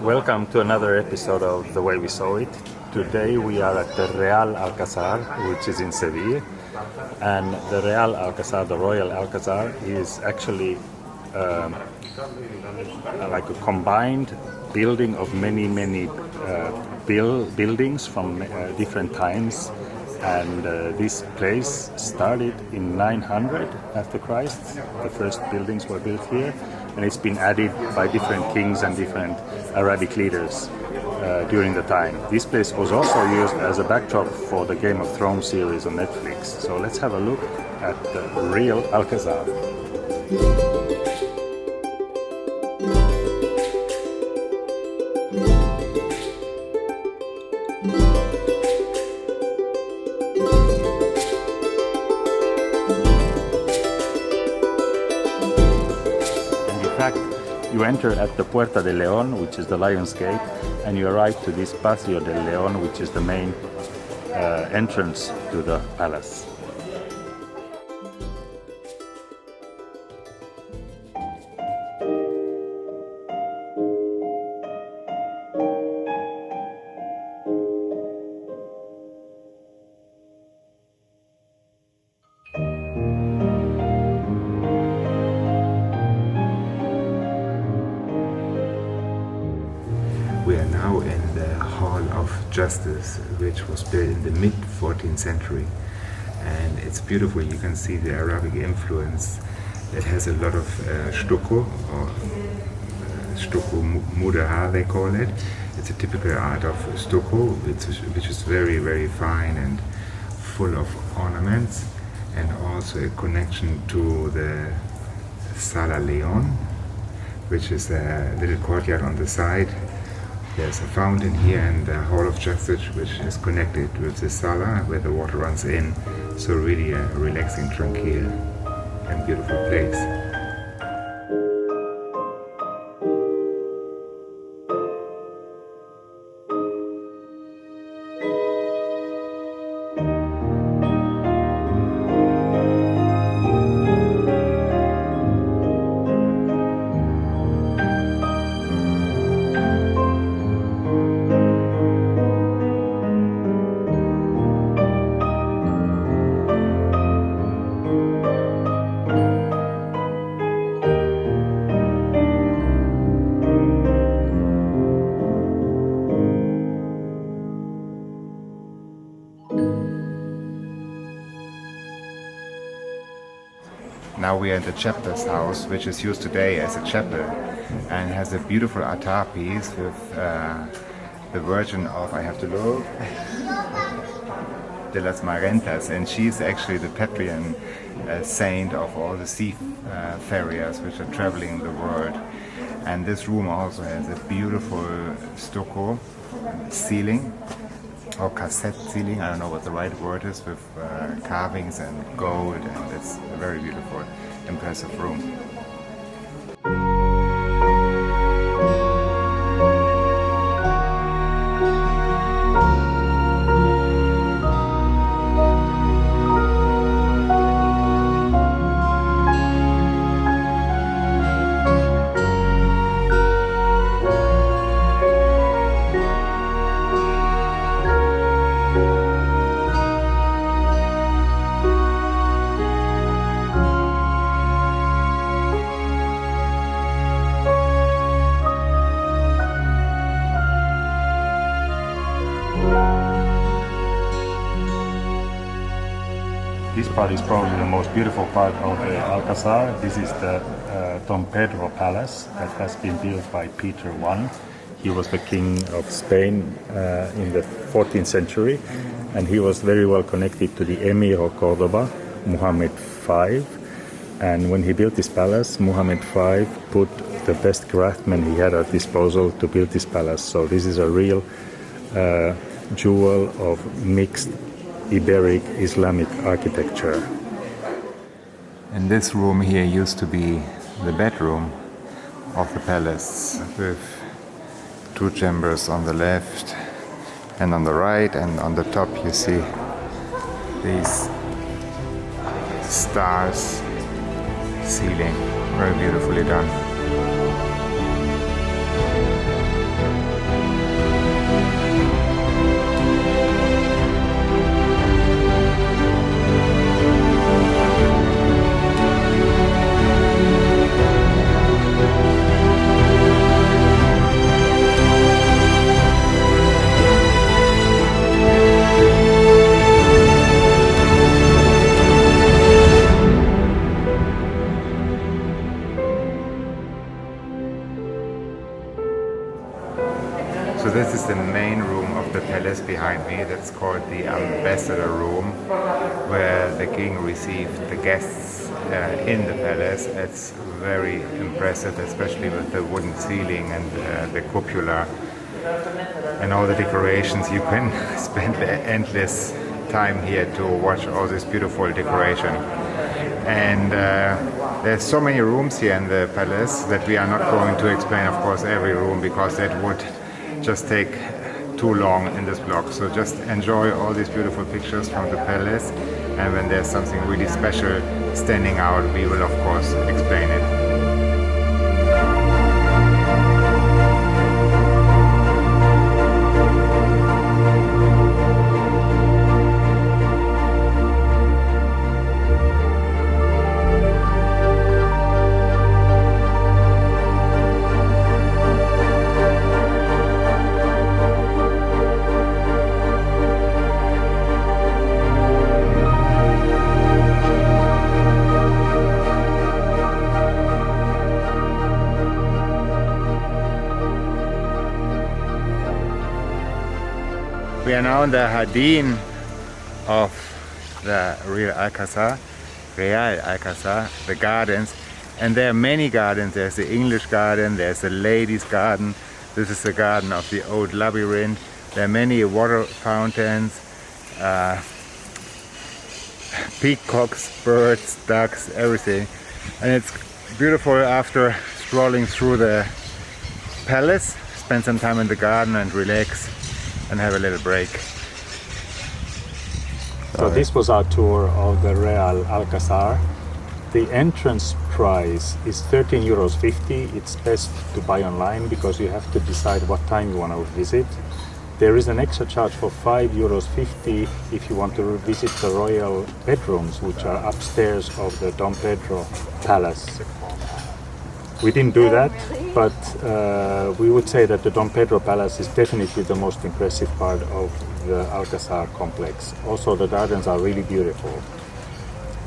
Welcome to another episode of The Way We Saw It. Today we are at the Real Alcazar, which is in Seville. And the Real Alcazar, the Royal Alcazar, is actually like a combined building of many buildings from different times. And this place started in 900 after Christ. The first buildings were built here, and it's been added by different kings and different Arabic leaders during the time. This place was also used as a backdrop for the Game of Thrones series on Netflix. So let's have a look at the Real Alcazar. You enter at the Puerta de León, which is the Lion's Gate, and you arrive to this Patio del León, which is the main entrance to the palace. We are now in the Hall of Justice, which was built in the mid-14th century, and it's beautiful. You can see the Arabic influence. It has a lot of stucco, or stucco mudaha they call it. It's a typical art of stucco, which is very fine and full of ornaments, and also a connection to the Sala León, which is a little courtyard on the side. There's a fountain here in the Hall of Justice, which is connected with the Sala, where the water runs in. So really a relaxing, tranquil and beautiful place. Now we are in the chapter's house, which is used today as a chapel, and has a beautiful altar piece with the Virgin of, I have to look, de las Marentas, and she's actually the patron saint of all the seafarers which are traveling the world. And this room also has a beautiful stucco ceiling, or cassette ceiling, I don't know what the right word is, with carvings and gold, and it's a very beautiful, impressive room. This part is probably the most beautiful part of the Alcazar. This is the Tompedro Palace that has been built by Peter I. He was the king of Spain in the 14th century, and he was very well connected to the Emir of Cordoba, Muhammad V. And when he built this palace, Muhammad V put the best craftsmen he had at disposal to build this palace. So this is a real jewel of mixed Iberic Islamic architecture. And this room here used to be the bedroom of the palace, with two chambers on the left and on the right, and on the top you see these stars ceiling, very beautifully done. So this is the main room of the palace behind me. That's called the ambassador room, where the king received the guests in the palace. It's very impressive, especially with the wooden ceiling and the cupola and all the decorations. You can spend endless time here to watch all this beautiful decoration. And there's so many rooms here in the palace that we are not going to explain, of course, every room, because that would just take too long in this vlog. So just enjoy all these beautiful pictures from the palace, and when there's something really special standing out, we will of course explain it. We are now in the Jardín of the Real Alcazar, the gardens, and there are many gardens. There's the English garden, there's the ladies' garden, this is the garden of the old labyrinth. There are many water fountains, peacocks, birds, ducks, everything. And it's beautiful after strolling through the palace, spend some time in the garden and relax and have a little break. So this was our tour of the Real Alcazar. The entrance price is €13.50. It's best to buy online because you have to decide what time you want to visit. There is an extra charge for €5.50 if you want to visit the royal bedrooms, which are upstairs of the Tompedro Palace. We didn't do that, but we would say that the Tompedro Palace is definitely the most impressive part of the Alcazar complex. Also, the gardens are really beautiful.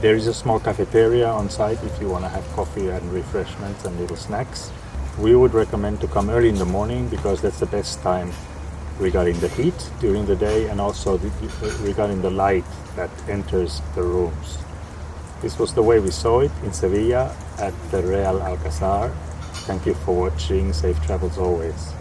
There is a small cafeteria on site if you want to have coffee and refreshments and little snacks. We would recommend to come early in the morning because that's the best time regarding the heat during the day, and also regarding the light that enters the rooms. This was the way we saw it in Seville at the Real Alcazar. Thank you for watching. Safe travels always.